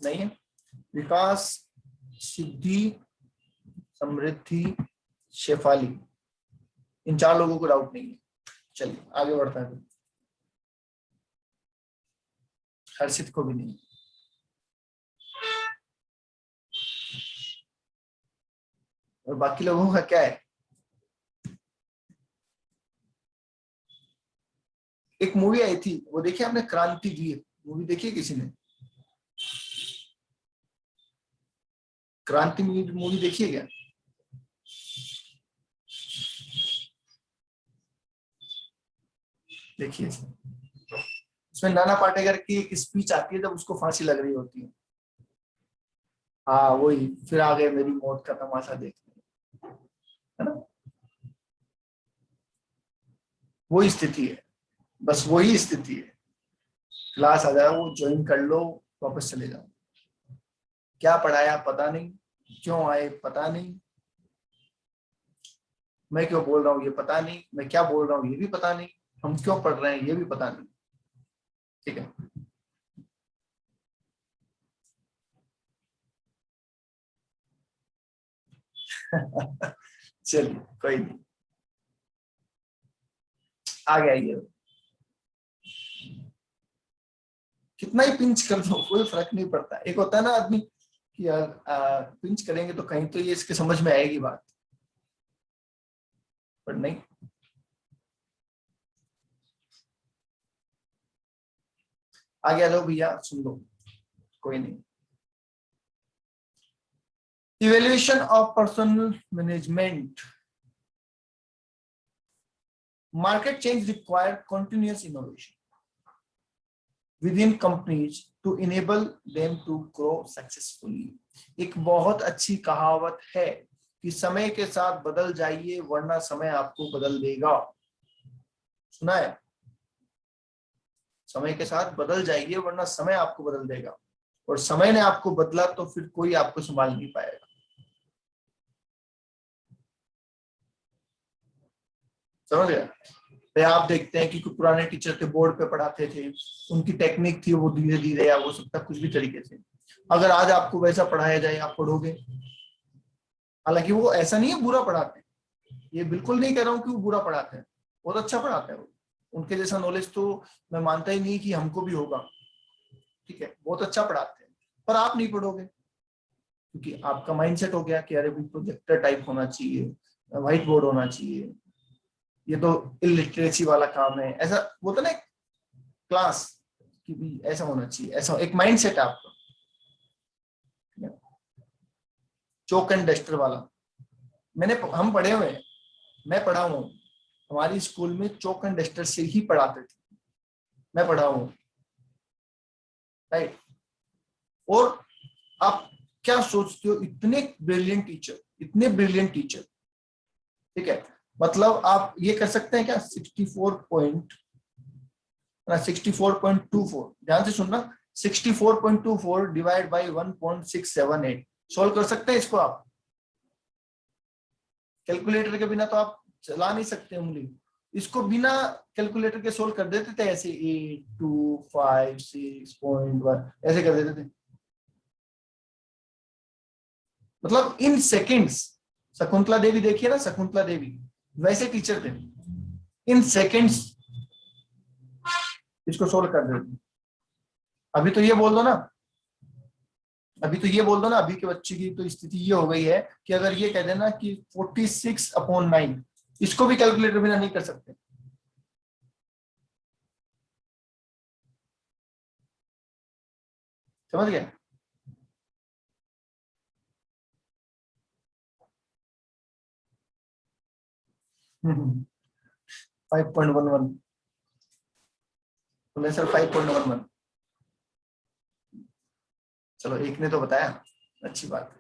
नहीं है? विकास, सिद्धि, समृद्धि, शेफाली, इन 4 लोगों को डाउट नहीं है। चलिए आगे बढ़ता है। हर्षित को भी नहीं। और बाकी लोगों का क्या है? एक मूवी आई थी, वो देखी आपने, क्रांतिवीर? मूवी देखी है किसी ने? क्रांतिवीर मूवी देखी है क्या? देखिए, उसमें नाना पाटेकर की एक स्पीच आती है जब उसको फांसी लग रही होती है। हाँ वही, फिर आ गए मेरी मौत का तमाशा देखने, है ना? वही स्थिति है, बस वही स्थिति है। क्लास आ जाओ, ज्वाइन कर लो, वापस चले जाओ। क्या पढ़ाया पता नहीं, क्यों आए पता नहीं, मैं क्यों बोल रहा हूँ ये पता नहीं, मैं क्या बोल रहा हूँ ये भी पता नहीं, हम क्यों पढ़ रहे हैं ये भी पता नहीं। ठीक है। चलिए कोई नहीं, आगे आइए। कितना ही पिंच कर दो कोई फर्क नहीं पड़ता। एक होता है ना आदमी कि यार पिंच करेंगे तो कहीं तो ये इसके समझ में आएगी बात, पर नहीं। आगे आ जाओ भैया, सुन लो, कोई नहीं। Evaluation of personal management. Market change require continuous innovation within companies to enable them to grow successfully। एक बहुत अच्छी कहावत है कि समय के साथ बदल जाइए वरना समय आपको बदल देगा। सुना है? समय के साथ बदल जाइए, वरना समय आपको बदल देगा, और समय ने आपको बदला तो फिर कोई आपको संभाल नहीं पाएगा। समझ गया? तो आप देखते हैं कि कुछ पुराने टीचर थे, बोर्ड पे पढ़ाते थे, उनकी टेक्निक थी वो धीरे धीरे, या वो सकता कुछ भी तरीके से। अगर आज आपको वैसा पढ़ाया जाए, आप पढ़ोगे? हालांकि वो ऐसा नहीं है बुरा पढ़ाते हैं, ये बिल्कुल नहीं कह रहा हूँ कि वो बुरा पढ़ाते हैं, बहुत अच्छा पढ़ाते हैं वो। उनके जैसा नॉलेज तो मैं मानता ही नहीं कि हमको भी होगा, ठीक है, बहुत अच्छा पढ़ाते हैं, पर आप नहीं पढ़ोगे क्योंकि आपका माइंडसेट हो गया कि अरे भाई प्रोजेक्टर टाइप होना चाहिए, व्हाइट बोर्ड होना चाहिए, ये तो इलिटरेसी वाला काम है, ऐसा बोलते ना क्लास कि भी ऐसा होना चाहिए, ऐसा एक माइंडसेट है आपका, चौक एंड डस्टर वाला। हम पढ़े हुए हैं, मैं पढ़ा हूँ, हमारी स्कूल में चौक एंड डस्टर से ही पढ़ाते थे, मैं पढ़ा हूँ, राइट। और आप क्या सोचते हो, इतने ब्रिलियंट टीचर, इतने ब्रिलियंट टीचर, ठीक है, मतलब आप ये कर सकते हैं क्या, 64.24, ध्यान से सुनना, 64.24 डिवाइड बाई 1.678, सोल्व कर सकते हैं इसको आप? कैलकुलेटर के बिना तो आप चला नहीं सकते उंगली, इसको बिना कैलकुलेटर के सोल्व कर देते थे ऐसे, 8256.1 ऐसे कर देते थे, मतलब इन सेकंड्स। शकुंतला देवी देखिए ना, शकुंतला देवी वैसे टीचर थे, इन सेकंड्स इसको सोल्व कर देते। अभी तो ये बोल दो ना, अभी तो ये बोल दो ना, अभी के बच्चे की तो स्थिति ये हो गई है कि अगर ये कह देना कि 46/9, इसको भी कैलकुलेटर बिना नहीं कर सकते। समझ गए? 5.11, बोले सर 5.11, चलो एक ने तो बताया, अच्छी बात है।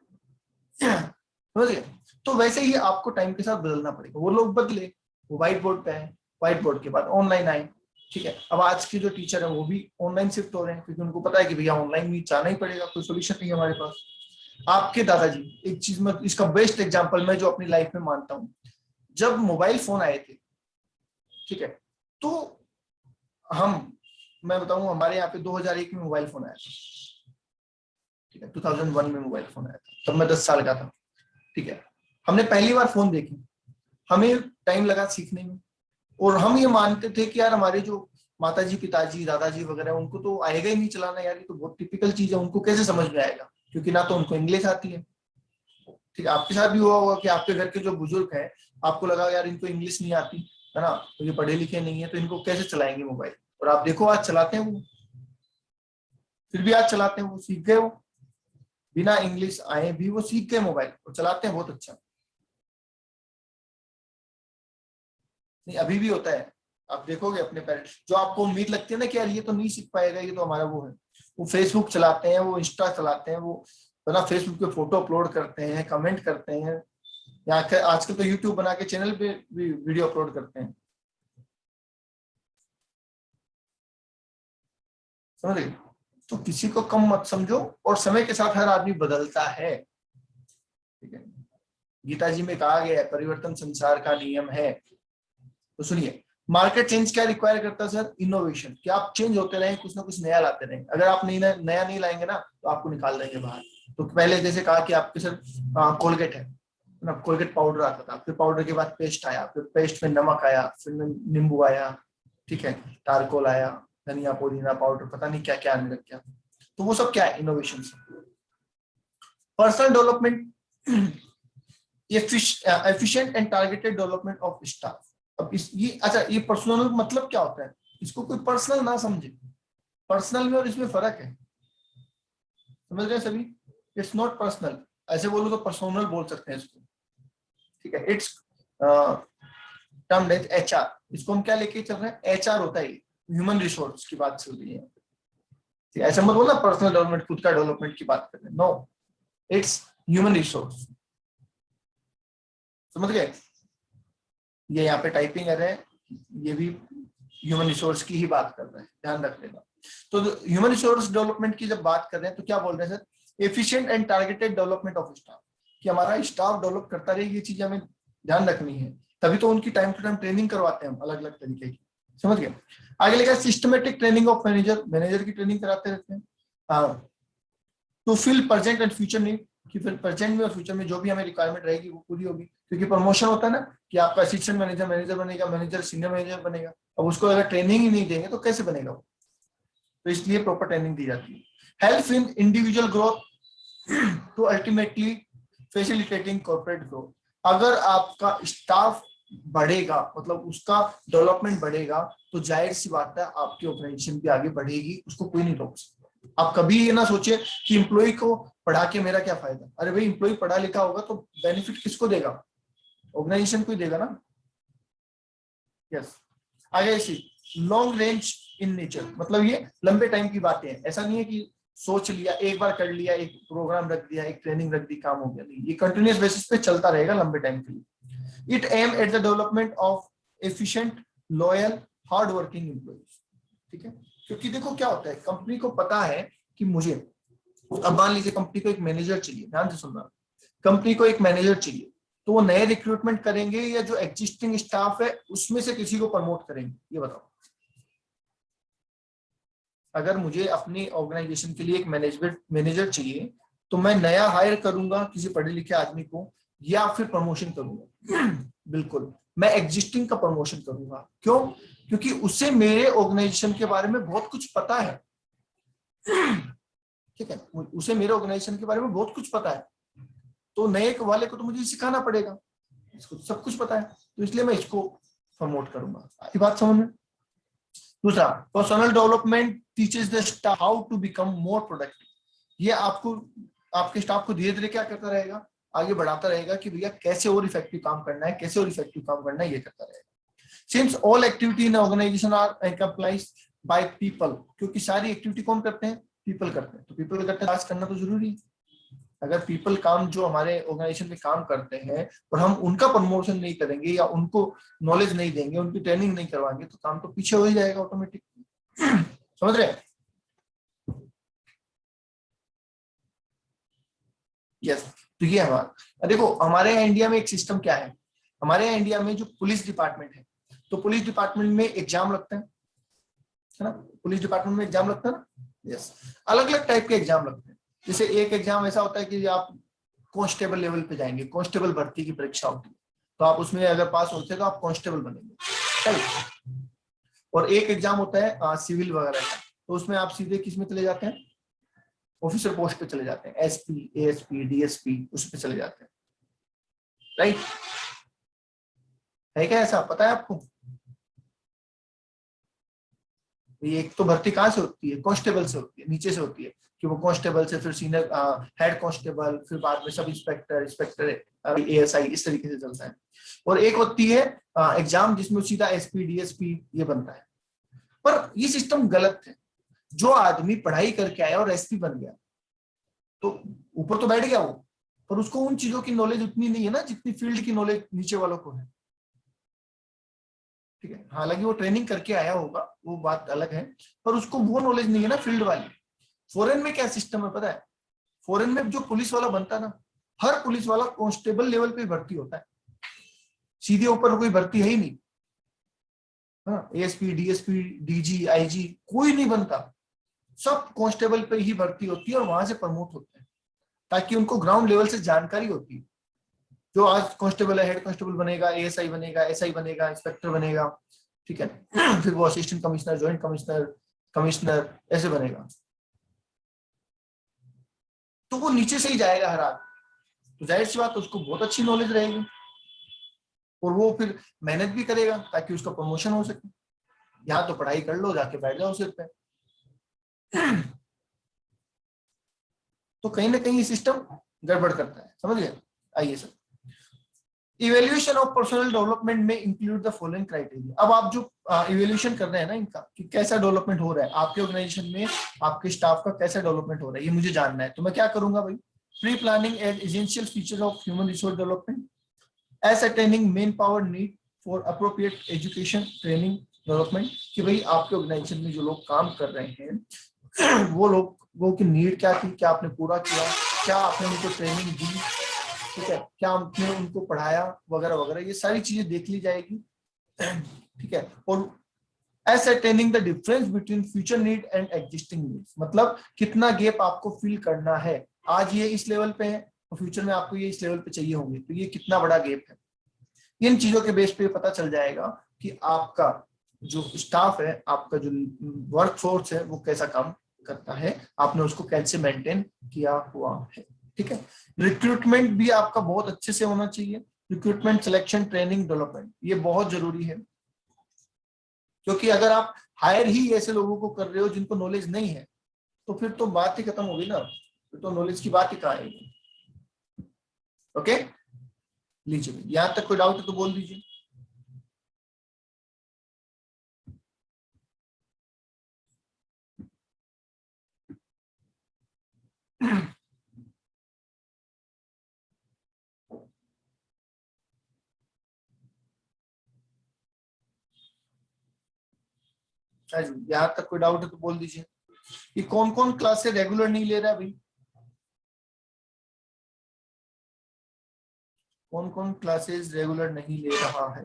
समझ गए? तो वैसे ही आपको टाइम के साथ बदलना पड़ेगा, वो लोग बदले, वो व्हाइट बोर्ड पे आए, व्हाइट बोर्ड के बाद ऑनलाइन आए, ठीक है। अब आज की जो टीचर है वो भी ऑनलाइन शिफ्ट हो रहे हैं, क्योंकि उनको पता है कि भैया ऑनलाइन भी जाना ही पड़ेगा, कोई सोल्यूशन नहीं है हमारे पास। आपके दादाजी, एक चीज में इसका बेस्ट एग्जांपल मैं जो अपनी लाइफ में मानता हूँ, जब मोबाइल फोन आए थे, ठीक है, तो हम, मैं बताऊं, हमारे यहाँ पे 2001 में मोबाइल फोन आया था, ठीक है, 2001 में मोबाइल फोन आया था, तब मैं 10 साल का था, ठीक है। हमने पहली बार फोन देखी, हमें टाइम लगा सीखने में, और हम ये मानते थे कि यार हमारे जो माताजी पिताजी दादाजी वगैरह, उनको तो आएगा ही नहीं चलाना यार, ये तो बहुत टिपिकल चीज है, उनको कैसे समझ में आएगा, क्योंकि ना तो उनको इंग्लिश आती है, ठीक है। आपके साथ भी हुआ होगा कि आपके घर के जो बुजुर्ग हैं, आपको लगा यार इनको इंग्लिश नहीं आती है ना, तो ये पढ़े लिखे नहीं है, तो इनको कैसे चलाएंगे मोबाइल, और आप देखो आज चलाते हैं वो, फिर भी आज चलाते हैं, वो सीख गए, वो बिना इंग्लिश आए भी वो सीख गए मोबाइल और चलाते हैं बहुत अच्छा। नहीं, अभी भी होता है, आप देखोगे अपने पेरेंट्स, जो आपको उम्मीद लगती है ना कि यार ये तो नहीं सीख पाएगा, ये तो हमारा वो है, वो फेसबुक चलाते हैं, वो इंस्टा चलाते हैं, वो ना फेसबुक पे फोटो अपलोड करते हैं, कमेंट करते हैं, या आजकल तो यूट्यूब बना के चैनल पे भी वीडियो अपलोड करते हैं। समझ गए? तो किसी को कम मत समझो, और समय के साथ हर आदमी बदलता है, ठीक है। गीता जी में कहा गया है, परिवर्तन संसार का नियम है। तो सुनिए, मार्केट चेंज क्या रिक्वायर करता है सर? इनोवेशन, कि आप चेंज होते रहें, कुछ ना कुछ नया लाते रहें। अगर आप नया नहीं लाएंगे ना, तो आपको निकाल देंगे बाहर। तो पहले जैसे कहा कि आपके सर कोलगेट है ना, कोलगेट पाउडर आता था, फिर पाउडर के बाद पेस्ट आया, फिर पेस्ट में नमक आया, फिर नींबू आया, ठीक है, टारकोल आया, धनिया पुदीना पाउडर, पता नहीं क्या क्या आने लग गया। तो वो सब क्या है? Innovation. Personal development, efficient and targeted development of staff. अब इस ये अच्छा, ये पर्सनल मतलब क्या होता है, इसको कोई पर्सनल ना समझे, पर्सनल में और इसमें फर्क है, समझ रहे हैं सभी? इट्स नॉट पर्सनल, ऐसे बोलो तो पर्सोनल बोल सकते हैं इसको, ठीक है। इट्स टर्म्ड एज एचआर, इसको हम क्या लेके चल रहे हैं? एचआर होता है, ह्यूमन रिसोर्स की बात चल रही है, ऐसा मत बोलना पर्सनल डेवलपमेंट, खुद का डेवलपमेंट की बात कर रहे हैं, नो, इट्स ह्यूमन रिसोर्स। समझ गए? ये यहाँ पे टाइपिंग एरर है, ये भी ह्यूमन रिसोर्स की ही बात कर रहे हैं, ध्यान रख लेना। तो ह्यूमन रिसोर्स डेवलपमेंट की जब बात कर रहे हैं तो क्या बोल रहे हैं sir, efficient and targeted development of staff, कि हमारा स्टाफ डेवलप करता रहे, ये चीज हमें ध्यान रखनी है। तभी तो उनकी टाइम टू टाइम ट्रेनिंग करवाते हैं हम अलग अलग तरीके की, समझ गए। आगे लिखा systematic training of manager, manager की ट्रेनिंग कराते रहते हैं। To fill present and future need, कि फिर प्रेजेंट में और फ्यूचर में जो भी हमें रिक्वायरमेंट रहेगी वो पूरी होगी, क्योंकि प्रमोशन होता है ना कि आपका असिस्टेंट मैनेजर मैनेजर बनेगा, मैनेजर सीनियर मैनेजर बनेगा। अब उसको अगर ट्रेनिंग ही नहीं देंगे तो कैसे बनेगा वो, तो इसलिए प्रॉपर ट्रेनिंग दी जाती है। Help in individual growth to ultimately facilitating corporate growth, अगर आपका स्टाफ बढ़ेगा मतलब उसका डेवलपमेंट बढ़ेगा तो जाहिर सी बात है आपकी ऑर्गेनाइजेशन भी आगे बढ़ेगी, उसको कोई नहीं रोक सकता। आप कभी ये ना सोचिए कि एम्प्लॉय को पढ़ा के मेरा क्या फायदा, अरे भाई एम्प्लॉय पढ़ा लिखा होगा तो बेनिफिट किसको देगा, ऑर्गेनाइजेशन को ही देगा ना। यस, आगे इसी लॉन्ग रेंज इन नेचर, मतलब ये लंबे टाइम की बातें हैं, ऐसा नहीं है कि सोच लिया एक बार कर लिया, एक प्रोग्राम रख दिया, एक ट्रेनिंग रख दी, काम हो गया, नहीं, ये कंटिन्यूस बेसिस पे चलता रहेगा लंबे टाइम के लिए। It aim at the development of efficient loyal hard working employees, ठीक है। क्योंकि देखो क्या होता है, कंपनी को पता है कि मुझे, अब मान लीजिए कंपनी को एक मैनेजर चाहिए, ध्यान से सुनना, कंपनी को एक मैनेजर चाहिए, तो वो नए रिक्रूटमेंट करेंगे या जो एग्जिस्टिंग स्टाफ है उसमें से किसी को प्रमोट करेंगे, ये बताओ। अगर मुझे अपनी ऑर्गेनाइजेशन के लिए एक मैनेजर चाहिए तो मैं नया हायर करूंगा किसी पढ़े लिखे आदमी को या फिर प्रमोशन करूंगा? बिल्कुल मैं एग्जिस्टिंग का प्रमोशन करूंगा। क्यों? क्योंकि उससे मेरे ऑर्गेनाइजेशन के बारे में बहुत कुछ पता है, ठीक है, उसे मेरे ऑर्गेनाइजेशन के बारे में बहुत कुछ पता है, तो नए वाले को तो मुझे सिखाना पड़ेगा, इसको सब कुछ पता है, तो इसलिए मैं इसको प्रमोट करूंगा। ये बात समझ में। दूसरा, personal development teaches the staff how to become more productive, ये आपको आपके स्टाफ को धीरे धीरे क्या करता रहेगा, आगे बढ़ाता रहेगा कि भैया कैसे और इफेक्टिव काम करना है, कैसे और इफेक्टिव काम करना है, ये करता रहेगा। Since all activity in organization are accomplished by people, क्योंकि सारी एक्टिविटी कौन करते हैं, पीपल करते हैं, तो पीपल करते हैं, करना तो जरूरी है। अगर पीपल काम जो हमारे ऑर्गेनाइजेशन में काम करते हैं और हम उनका प्रमोशन नहीं करेंगे या उनको नॉलेज नहीं देंगे, उनकी ट्रेनिंग नहीं करवाएंगे तो काम तो पीछे हो ही जाएगा ऑटोमेटिक। समझ रहे? यस, तो ये हमारा देखो, हमारे यहाँ इंडिया में एक सिस्टम क्या है, हमारे यहाँ इंडिया में जो पुलिस डिपार्टमेंट है, तो पुलिस डिपार्टमेंट में एग्जाम लगते हैं, है ना, पुलिस डिपार्टमेंट में एग्जाम लगता है ना। यस, अलग अलग टाइप के एग्जाम लगते हैं। जैसे एक एग्जाम ऐसा होता है कि आप कांस्टेबल लेवल पे जाएंगे, कांस्टेबल भर्ती की परीक्षा होती है, तो आप उसमें अगर पास होते हैं तो आप कांस्टेबल बनेंगे, राइट। और एक एग्जाम होता है सिविल वगैरह का, तो उसमें आप सीधे किस में चले जाते हैं, ऑफिसर पोस्ट पे चले जाते हैं, एसपी, एएसपी, डीएसपी, उस पे चले जाते हैं, राइट। है क्या ऐसा, पता है आपको? एक तो भर्ती कहाँ से होती है, कांस्टेबल से होती है, नीचे से होती है, कि वो कांस्टेबल से फिर सीनियर हेड कांस्टेबल, फिर बाद में सब इंस्पेक्टर, इंस्पेक्टर एएसआई, इस तरीके से चलता है। और एक होती है एग्जाम जिसमें सीधा एसपी, डीएसपी ये बनता है। पर ये सिस्टम गलत है। जो आदमी पढ़ाई करके आया और एसपी बन गया तो ऊपर तो बैठ गया वो, पर उसको उन चीजों की नॉलेज उतनी नहीं है ना जितनी फील्ड की नॉलेज नीचे वालों को है, ठीक है। हालांकि वो ट्रेनिंग करके आया होगा, वो बात अलग है, पर उसको वो नॉलेज नहीं है ना फील्ड वाली। फॉरेन में क्या सिस्टम है पता है, फॉरेन में जो पुलिस वाला बनता है ना, हर पुलिस वाला कांस्टेबल लेवल पे भर्ती होता है, सीधे ऊपर कोई भर्ती है ही नहीं। हाँ, एएसपी, डीएसपी, डीजी, आईजी कोई नहीं बनता, सब कांस्टेबल पे ही भर्ती होती है और वहां से प्रमोट होते हैं, ताकि उनको ग्राउंड लेवल से जानकारी होती है। जो आज कांस्टेबल है, हेड कांस्टेबल बनेगा, एएसआई बनेगा, एसआई बनेगा, इंस्पेक्टर बनेगा, ठीक है, फिर वो assistant commissioner, joint commissioner, commissioner ऐसे बनेगा, तो वो नीचे से ही जाएगा हर आदमी, तो जाहिर सी बात उसको बहुत अच्छी नॉलेज रहेगी और वो फिर मेहनत भी करेगा ताकि उसका प्रमोशन हो सके। यहाँ तो पढ़ाई कर लो, जाके बैठ जाओ सिर पे। तो कहीं ना कहीं सिस्टम गड़बड़ करता है, समझ गए। आइए sir, evaluation of personal development में इंक्लूड द फॉलोइंग क्राइटेरिया। अब आप जो इवेल्युएशन कर रहे हैं ना इनका, कि कैसा डेवलपमेंट हो रहा है आपके ऑर्गेनाइजेशन में, आपके स्टाफ का कैसा डेवलपमेंट हो रहा है, ये मुझे जानना है। तो मैं क्या करूंगा भाई, pre planning as essential feature of human resource development, ascertaining main power need for appropriate education training development कि भाई आपके ऑर्गेनाइजेशन में जो लोग काम कर रहे हैं वो की नीड क्या थी, क्या आपने पूरा किया, क्या आपने उनको ट्रेनिंग दी, ठीक है, क्या आपने उनको पढ़ाया वगैरह वगैरह, ये सारी चीजें देख ली जाएगी। ठीक है, और ascertaining the difference between future need and existing needs, मतलब कितना गैप आपको फिल करना है, आज ये इस लेवल पे है और फ्यूचर में आपको ये इस लेवल पे चाहिए होंगे, तो ये कितना बड़ा गैप है। इन चीजों के बेस पे पता चल जाएगा कि आपका जो स्टाफ है, आपका जो वर्क फोर्स है वो कैसा काम करता है, आपने उसको कैसे मेंटेन किया हुआ है। ठीक है, रिक्रूटमेंट भी आपका बहुत अच्छे से होना चाहिए। रिक्रूटमेंट, सिलेक्शन, ट्रेनिंग, डेवलपमेंट, ये बहुत जरूरी है, क्योंकि अगर आप हायर ही ऐसे लोगों को कर रहे हो जिनको नॉलेज नहीं है, तो फिर तो बात ही खत्म होगी ना, फिर तो नॉलेज की बात ही कहाँ आएगी। ओके, लीजिए, यहां तक कोई डाउट है तो बोल दीजिए। यहाँ तक कोई डाउट है तो बोल दीजिए। ये कौन कौन क्लासेस रेगुलर नहीं ले रहा है भाई, कौन कौन क्लासेस रेगुलर नहीं ले रहा है?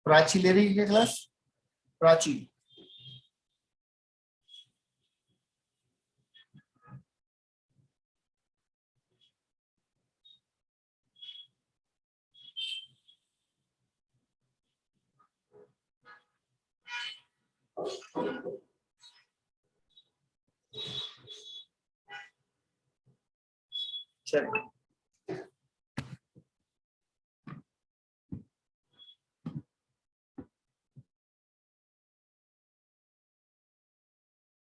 प्राची ले रही है क्या क्लास? प्राची, चलिए